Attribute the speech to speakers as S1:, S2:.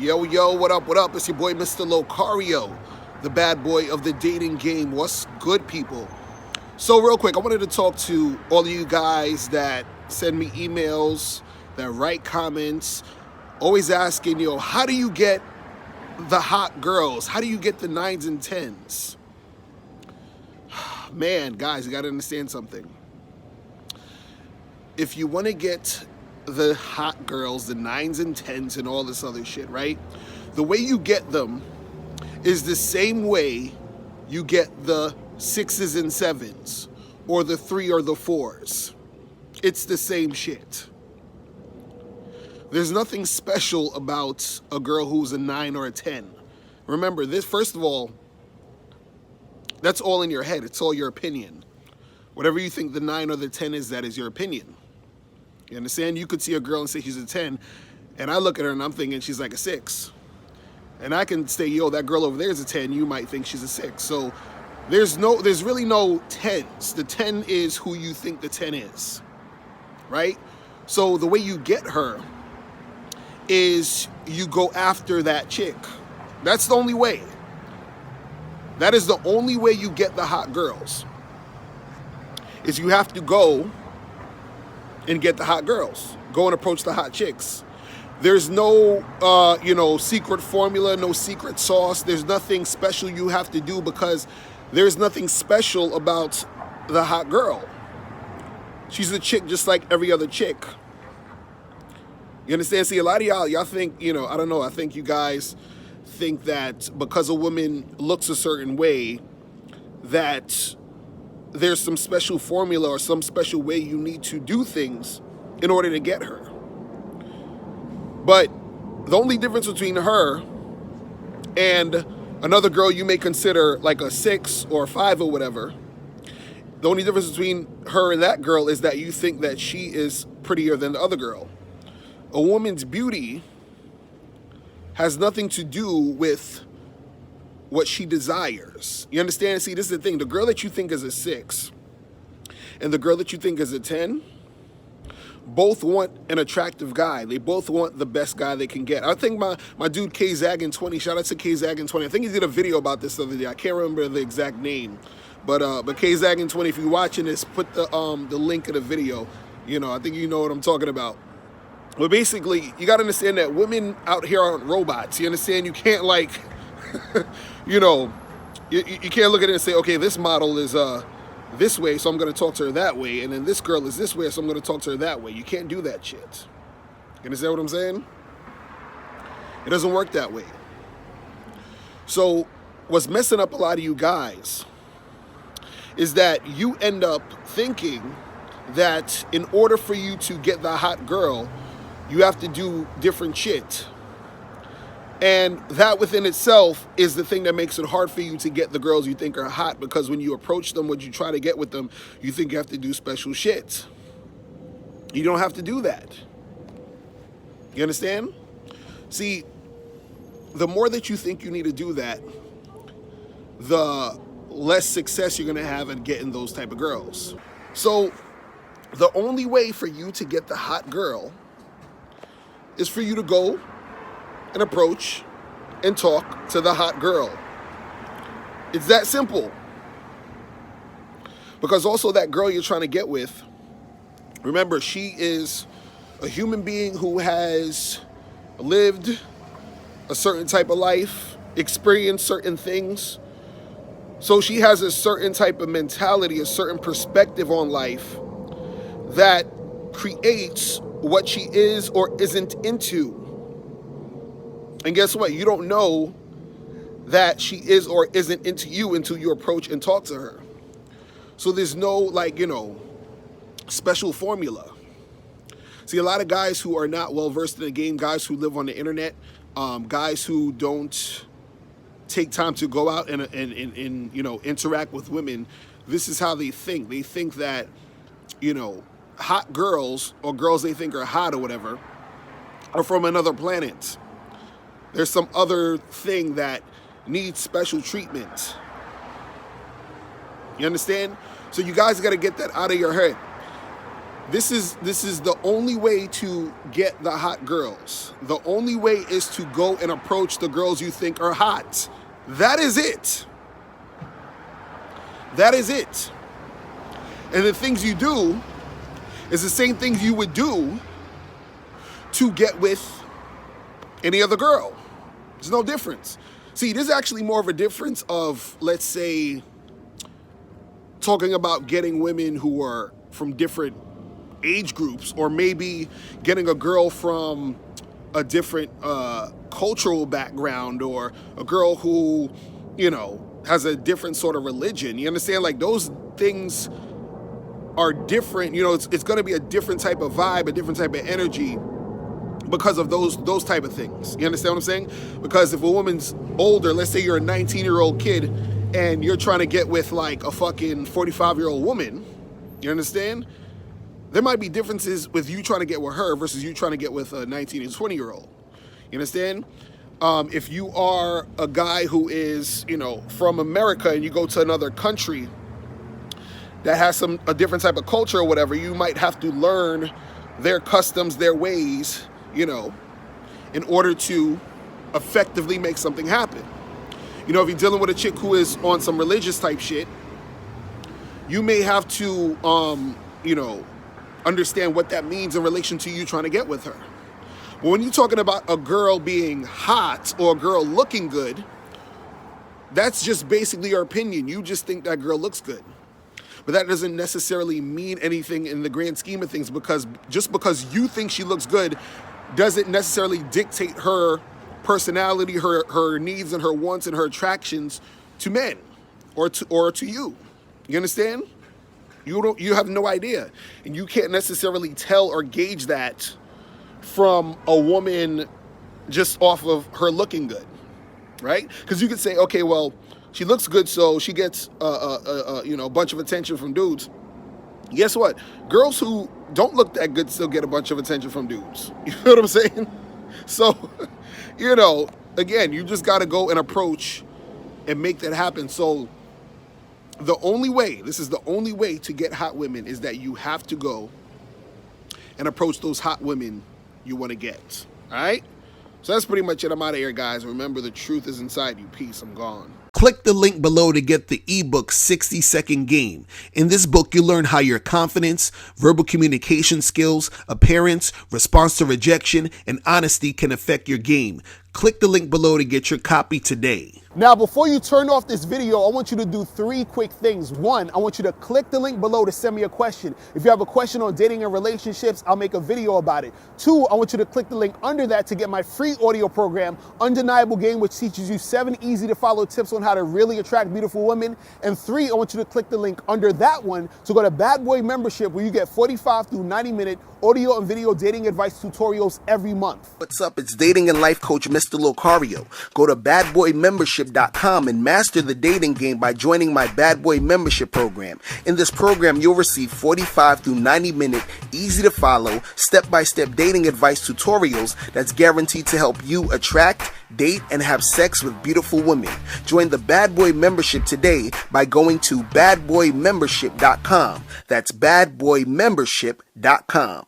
S1: Yo, yo, what up, what up? It's your boy, Mr. Locario, the bad boy of the dating game. What's good, people? So real quick, I wanted to talk to all of you guys that send me emails, that write comments, always asking, how do you get the hot girls? How do you get the 9s and 10s? Man, guys, you got to understand something. If you want to get the hot girls, the 9s and 10s and all this other shit, right? The way you get them is the same way you get the 6s and 7s or the 3 or the 4s. It's the same shit. There's nothing special about a girl who's a 9 or a 10. Remember this, first of all, that's all in your head. It's all your opinion. Whatever you think the 9 or the 10 is, that is your opinion. You understand? You could see a girl and say she's a 10, and I look at her and I'm thinking she's like a 6. And I can say, yo, that girl over there is a 10. You might think she's a 6. So there's really no 10s. The 10 is who you think the 10 is, right? So the way you get her is you go after that chick. That's the only way. That is the only way you get the hot girls, is you have to go and get the hot girls. Go and approach the hot chicks. There's no, secret formula, no secret sauce. There's nothing special you have to do, because there's nothing special about the hot girl. She's a chick just like every other chick. You understand? See, a lot of y'all think, I don't know, I think you guys think that because a woman looks a certain way, that there's some special formula or some special way you need to do things in order to get her. But the only difference between her and another girl you may consider like a 6 or a 5 or whatever, the only difference between her and that girl is that you think that she is prettier than the other girl. A woman's beauty has nothing to do with what she desires. You understand? See, this is the thing. The girl that you think is a 6 and the girl that you think is a 10 both want an attractive guy. They both want the best guy they can get. I think my dude K-Zaggin20, shout out to K-Zaggin20. I think he did a video about this the other day. I can't remember the exact name. But K-Zaggin20, if you're watching this, put the link of the video. I think you know what I'm talking about. But basically, you got to understand that women out here aren't robots. You understand? You can't you can't look at it and say, okay, this model is this way, so I'm going to talk to her that way, and then this girl is this way, so I'm going to talk to her that way. You can't do that shit. You understand what I'm saying? It doesn't work that way. So what's messing up a lot of you guys is that you end up thinking that in order for you to get the hot girl, you have to do different shit. And that within itself is the thing that makes it hard for you to get the girls you think are hot, because when you approach them, what you try to get with them, you think you have to do special shit. You don't have to do that. You understand? See, the more that you think you need to do that, the less success you're going to have at getting those type of girls. So the only way for you to get the hot girl is for you to go and approach and talk to the hot girl. It's that simple. Because also that girl you're trying to get with, remember, she is a human being who has lived a certain type of life, experienced certain things. So she has a certain type of mentality, a certain perspective on life that creates what she is or isn't into. And guess what? You don't know that she is or isn't into you until you approach and talk to her. So there's no, special formula. See, a lot of guys who are not well-versed in the game, guys who live on the internet, guys who don't take time to go out and interact with women, this is how they think. They think that, hot girls or girls they think are hot or whatever are from another planet. There's some other thing that needs special treatment. You understand? So you guys got to get that out of your head. This is the only way to get the hot girls. The only way is to go and approach the girls you think are hot. That is it. That is it. And the things you do is the same things you would do to get with any other girl. There's no difference. See, there's actually more of a difference of, let's say, talking about getting women who are from different age groups, or maybe getting a girl from a different cultural background, or a girl who, you know, has a different sort of religion. You understand? Like, those things are different. You know, it's going to be a different type of vibe, a different type of energy because of those type of things. You understand what I'm saying? Because if a woman's older, let's say you're a 19-year-old kid and you're trying to get with like a fucking 45-year-old woman, you understand? There might be differences with you trying to get with her versus you trying to get with a 19 and 20-year-old. You understand? If you are a guy who is, you know, from America and you go to another country that has a different type of culture or whatever, you might have to learn their customs, their ways, you know, in order to effectively make something happen. You know, if you're dealing with a chick who is on some religious type shit, you may have to, you know, understand what that means in relation to you trying to get with her. But when you're talking about a girl being hot or a girl looking good, that's just basically your opinion. You just think that girl looks good. But that doesn't necessarily mean anything in the grand scheme of things, because just because you think she looks good doesn't necessarily dictate her personality, her needs and her wants and her attractions to men or to you. You understand? You have no idea. And you can't necessarily tell or gauge that from a woman just off of her looking good, right? Because you could say, okay, well, she looks good, so she gets you know, a bunch of attention from dudes. Guess what? Girls who don't look that good still get a bunch of attention from dudes. You know what I'm saying? So, you know, again, you just got to go and approach and make that happen. So the only way, this is the only way to get hot women, is that you have to go and approach those hot women you want to get. All right? So that's pretty much it. I'm out of here, guys. Remember, the truth is inside you. Peace. I'm gone.
S2: Click the link below to get the ebook 60-Second Game. In this book, you'll learn how your confidence, verbal communication skills, appearance, response to rejection, and honesty can affect your game. Click the link below to get your copy today.
S1: Now, before you turn off this video, I want you to do 3 quick things. 1, I want you to click the link below to send me a question. If you have a question on dating and relationships, I'll make a video about it. 2, I want you to click the link under that to get my free audio program, Undeniable Game, which teaches you 7 easy to follow tips on how to really attract beautiful women. And 3, I want you to click the link under that one to go to Bad Boy Membership, where you get 45 through 90-minute audio and video dating advice tutorials every month.
S2: What's up? It's dating and life coach Mr. Locario. Go to badboymembership.com and master the dating game by joining my Bad Boy Membership program. In this program, you'll receive 45 through 90-minute, easy to follow, step-by-step dating advice tutorials that's guaranteed to help you attract, date, and have sex with beautiful women. Join the Bad Boy Membership today by going to badboymembership.com. That's badboymembership.com.